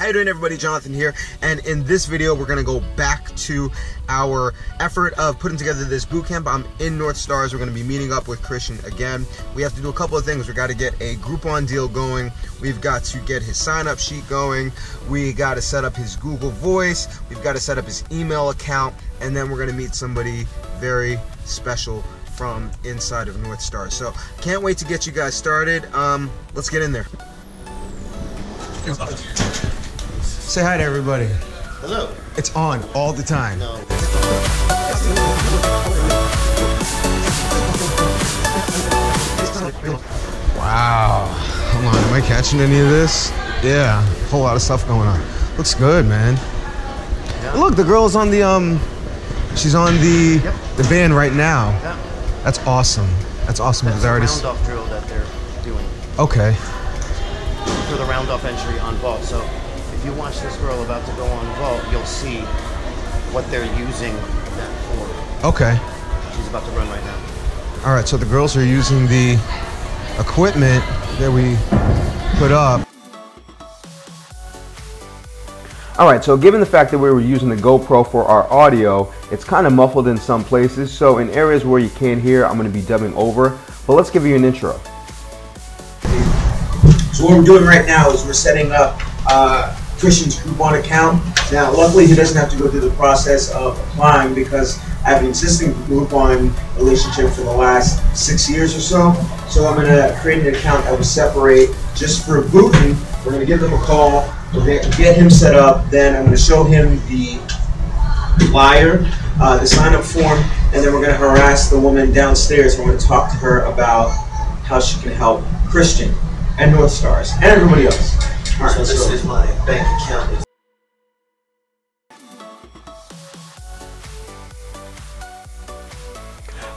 How you doing, everybody? Jonathan here, and in this video we're gonna go back to our effort of putting together this boot camp. I'm in North Stars. We're gonna be meeting up with Christian again. We have to do a couple of things. We got to get a Groupon deal going. We've got to get his sign-up sheet going. We got to set up his Google Voice. We've got to set up his email account, and then we're gonna meet somebody very special from inside of North Stars. So can't wait to get you guys started. Let's get in there. Say hi to everybody. Hello. It's on all the time. No. Wow. Hold on, am I catching any of this? Yeah, a whole lot of stuff going on. Looks good, man. Yeah. Look, the girl's on the she's on the the band right now. Yeah. That's awesome. That's awesome. That's the round-off drill that they're doing. Okay. For the round-off entry on vault. So if you watch this girl about to go on vault, you'll see what they're using that for. Okay. She's about to run right now. All right, so the girls are using the equipment that we put up. All right, so given the fact that we were using the GoPro for our audio, it's kind of muffled in some places. So in areas where you can't hear, I'm going to be dubbing over. But let's give you an intro. So what we're doing right now is we're setting up Christian's Groupon account. Now, luckily, he doesn't have to go through the process of applying because I have an existing Groupon relationship for the last 6 years or so. So I'm going to create an account that will separate just for booting. We're going to give them a call. We're going to get him set up. Then I'm going to show him the flyer, the sign-up form, and then we're going to harass the woman downstairs. We're going to talk to her about how she can help Christian and North Stars and everybody else. All right, so this is my bank account.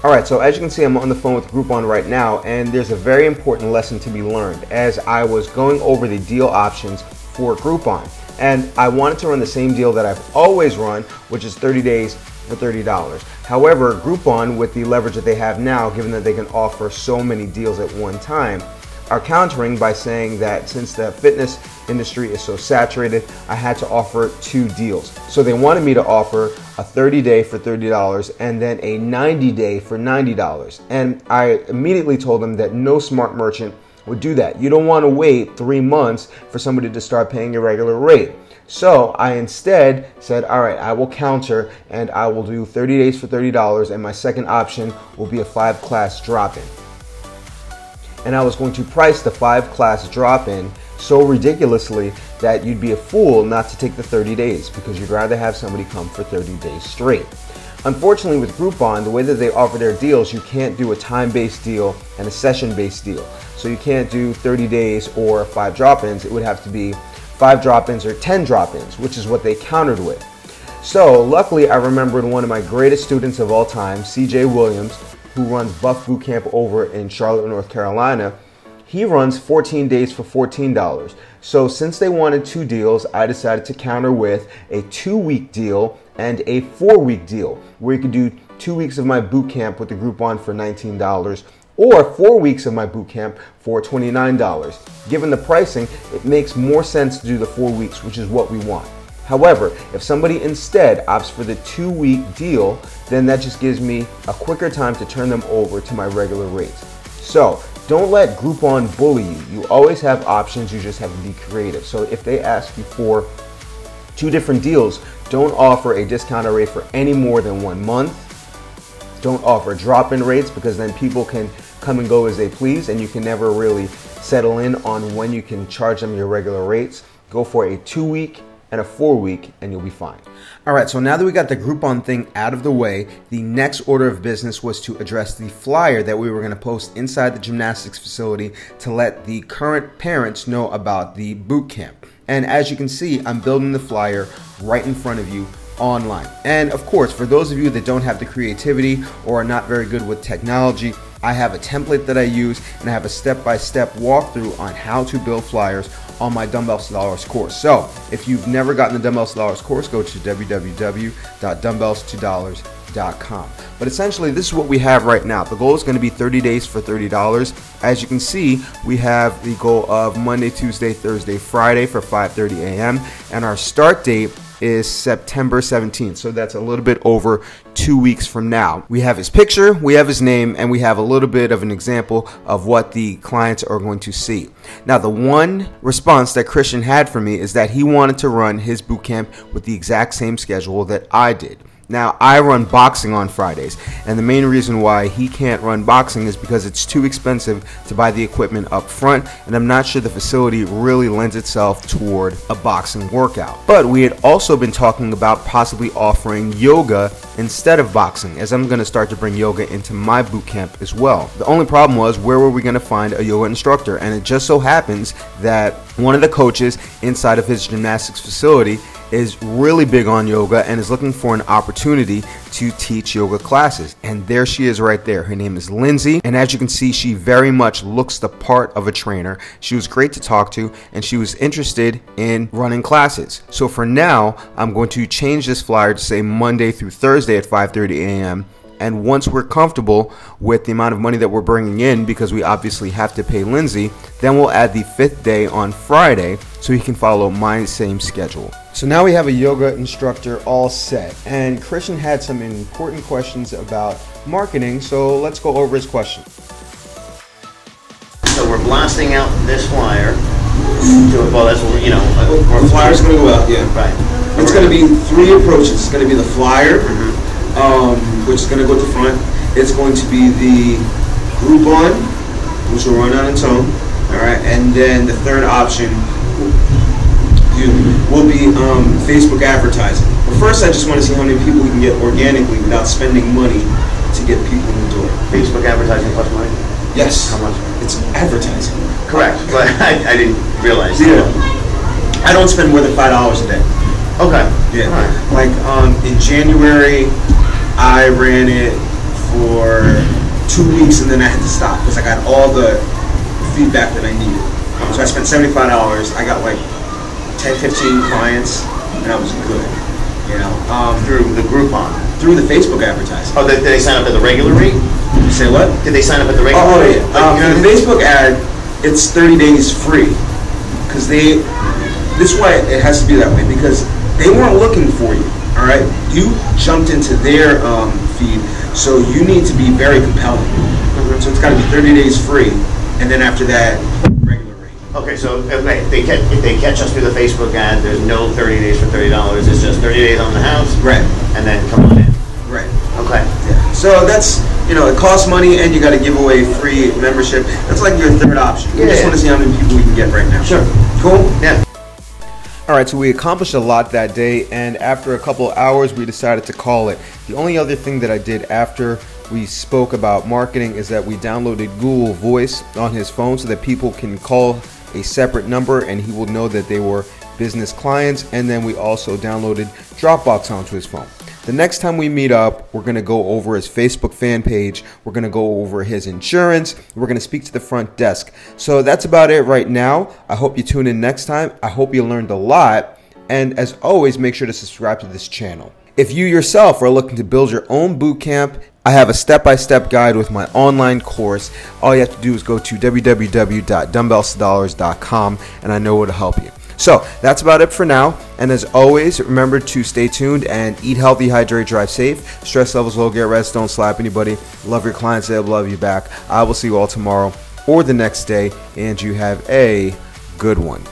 Alright, so as you can see, I'm on the phone with Groupon right now, and there's a very important lesson to be learned as I was going over the deal options for Groupon. And I wanted to run the same deal that I've always run, which is 30 days for $30. However, Groupon, with the leverage that they have now, given that they can offer so many deals at one time, are countering by saying that since the fitness industry is so saturated, I had to offer 2 deals. So they wanted me to offer a 30-day for $30 and then a 90-day for $90. And I immediately told them that no smart merchant would do that. You don't want to wait 3 months for somebody to start paying your regular rate. So I instead said, all right, I will counter and I will do 30 days for $30, and my second option will be a 5-class drop-in. And I was going to price the 5-class drop-in so ridiculously that you'd be a fool not to take the 30 days because you'd rather have somebody come for 30 days straight. Unfortunately, with Groupon, the way that they offer their deals, you can't do a time-based deal and a session-based deal. So you can't do 30 days or 5 drop-ins. It would have to be 5 drop-ins or 10 drop-ins, which is what they countered with. So luckily, I remembered one of my greatest students of all time, CJ Williams, who runs Buff Boot Camp over in Charlotte, North Carolina. He runs 14 days for $14. So since they wanted 2 deals, I decided to counter with a 2-week deal and a 4-week deal, where you could do 2 weeks of my boot camp with the Groupon for $19 or 4 weeks of my boot camp for $29. Given the pricing, it makes more sense to do the 4 weeks, which is what we want. However, if somebody instead opts for the 2-week deal, then that just gives me a quicker time to turn them over to my regular rates. So don't let Groupon bully you. You always have options, you just have to be creative. So if they ask you for 2 different deals, don't offer a discounted rate for any more than 1 month. Don't offer drop-in rates because then people can come and go as they please and you can never really settle in on when you can charge them your regular rates. Go for a 2-week and a 4-week and you'll be fine. All right, so now that we got the Groupon thing out of the way, the next order of business was to address the flyer that we were going to post inside the gymnastics facility to let the current parents know about the boot camp. And as you can see, I'm building the flyer right in front of you online. And of course, for those of you that don't have the creativity or are not very good with technology, I have a template that I use and I have a step-by-step walkthrough on how to build flyers on my Dumbbells to Dollars course. So if you've never gotten the Dumbbells to Dollars course, go to www.dumbbellstodollars.com. waivers.com. But essentially, this is what we have right now. The goal is going to be 30 days for $30. As you can see, we have the goal of Monday, Tuesday, Thursday, Friday for 5:30 a.m. and our start date is September 17th. So that's a little bit over 2 weeks from now. We have his picture, we have his name, and we have a little bit of an example of what the clients are going to see. Now, the one response that Christian had for me is that he wanted to run his bootcamp with the exact same schedule that I did. Now, I run boxing on Fridays, and the main reason why he can't run boxing is because it's too expensive to buy the equipment up front, and I'm not sure the facility really lends itself toward a boxing workout. But we had also been talking about possibly offering yoga instead of boxing, as I'm going to start to bring yoga into my boot camp as well. The only problem was, where were we going to find a yoga instructor? And it just so happens that one of the coaches inside of his gymnastics facility is really big on yoga and is looking for an opportunity to teach yoga classes. And there she is right there. Her name is Lindsay, and as you can see, she very much looks the part of a trainer. She was great to talk to, and she was interested in running classes. So for now, I'm going to change this flyer to say Monday through Thursday at 5:30 a.m. And once we're comfortable with the amount of money that we're bringing in, because we obviously have to pay Lindsay, then we'll add the 5th day on Friday so he can follow my same schedule. So now we have a yoga instructor all set, and Christian had some important questions about marketing, so let's go over his questions. So we're blasting out this flyer. Well, that's what, The flyer's going to go out, yeah. Right. It's going to be 3 approaches. It's going to be the flyer, which is going to go at the front. It's going to be the groupon, which will run on its own. All right, and then the third option will be Facebook advertising. But first, I just want to see how many people we can get organically without spending money to get people in the door. Facebook advertising plus money? Yes. How much? It's advertising. Correct, but I didn't realize. Yeah. I don't spend more than $5 a day. Okay. Yeah. All right. Like in January, I ran it for 2 weeks and then I had to stop because I got all the feedback that I needed. So I spent $75. I got like 10, 15 clients, and I was good. Through the Groupon. Through the Facebook advertising. Oh, did they sign up at the regular rate? You say what? Did they sign up at the regular rate? Yeah. The Facebook ad, it's 30 days free. Because this is why it has to be that way, because they weren't looking for you, all right? You jumped into their feed, so you need to be very compelling. So it's got to be 30 days free, and then after that, regular rate. Okay, so if they catch us through the Facebook ad, there's no 30 days for $30. It's just 30 days on the house, right? And then come on in. Right. Okay. Yeah. So that's, it costs money, and you got to give away free membership. That's like your third option. We just want to see how many people we can get right now. Sure. Cool? Yeah. All right, so we accomplished a lot that day, and after a couple of hours, we decided to call it. The only other thing that I did after we spoke about marketing is that we downloaded Google Voice on his phone so that people can call a separate number and he will know that they were business clients. And then we also downloaded Dropbox onto his phone. The next time we meet up, we're going to go over his Facebook fan page. We're going to go over his insurance. We're going to speak to the front desk. So that's about it right now. I hope you tune in next time. I hope you learned a lot. And as always, make sure to subscribe to this channel. If you yourself are looking to build your own bootcamp, I have a step-by-step guide with my online course. All you have to do is go to www.dumbbellsdollars.com, and I know it'll help you. So that's about it for now. And as always, remember to stay tuned and eat healthy, hydrate, drive safe. Stress levels low, get rest, don't slap anybody. Love your clients, they'll love you back. I will see you all tomorrow or the next day, and you have a good one.